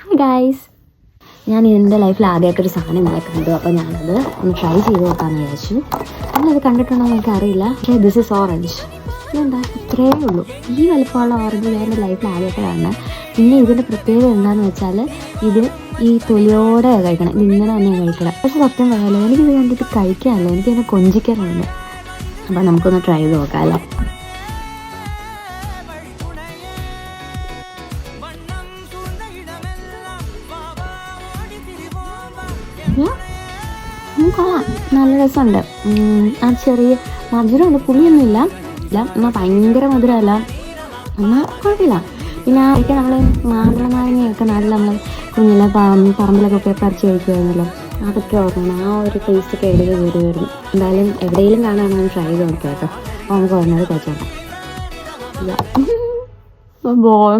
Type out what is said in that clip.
Hi guys, ഞാൻ എൻ്റെ ലൈഫിൽ ആദ്യമായിട്ടൊരു സാധനം ഇന്നലെ കണ്ടു. അപ്പോൾ ഞാനത് ഒന്ന് ട്രൈ ചെയ്ത് നോക്കാമെന്ന് വിചാരിച്ചു. നിങ്ങളത് കണ്ടിട്ടുണ്ടോ എന്ന് എനിക്കറിയില്ല. പക്ഷേ ദിസ് ഇസ് ഓറഞ്ച്. ഇതെന്താ ഇത്രയേ ഉള്ളൂ. ഈ വലുപ്പമുള്ള ഓറഞ്ച് ഞാൻ എൻ്റെ ലൈഫിൽ ആദ്യമായിട്ട് കാണുന്നത്. പിന്നെ ഇതിൻ്റെ പ്രത്യേകത എന്താണെന്ന് വെച്ചാൽ ഇത് ഈ തൊലിയോടെ കഴിക്കണം, ഇതിങ്ങനെ തന്നെ കഴിക്കണം. പക്ഷെ സത്യം പറയാമല്ലോ, എനിക്കിത് കണ്ടിട്ട് കഴിക്കാമല്ലോ, എനിക്കതിനെ കൊഞ്ചിക്കാനാണ്. അപ്പോൾ നമുക്കൊന്ന് ട്രൈ ചെയ്ത് നോക്കാം അല്ലേ. കൊള്ളാം, നല്ല രസമുണ്ട്. ആ ചെറിയ മധുരമുണ്ട്, പുളിയൊന്നുമില്ല എന്നാൽ ഭയങ്കര മധുരമല്ല, എന്നാൽ കുഴപ്പമില്ല. പിന്നെ ഒക്കെ നമ്മൾ മാതളനാരങ്ങയൊക്കെ നാട്ടിൽ നമ്മൾ കുഞ്ഞിലെ പറമ്പിലൊക്കെ പോയി പറിച്ച് കഴിക്കുമായിരുന്നല്ലോ, അതൊക്കെ ഓർക്കണം. ആ ഒരു ടേസ്റ്റൊക്കെ എവിടെയോ കയറി വരുന്നു. എന്തായാലും എവിടെയെങ്കിലും കാണാൻ ട്രൈ ചെയ്ത് നോക്കാം കേട്ടോ. അപ്പോൾ നമുക്ക് ഒന്നത് കഴിച്ചോക്കാം. ബോൾ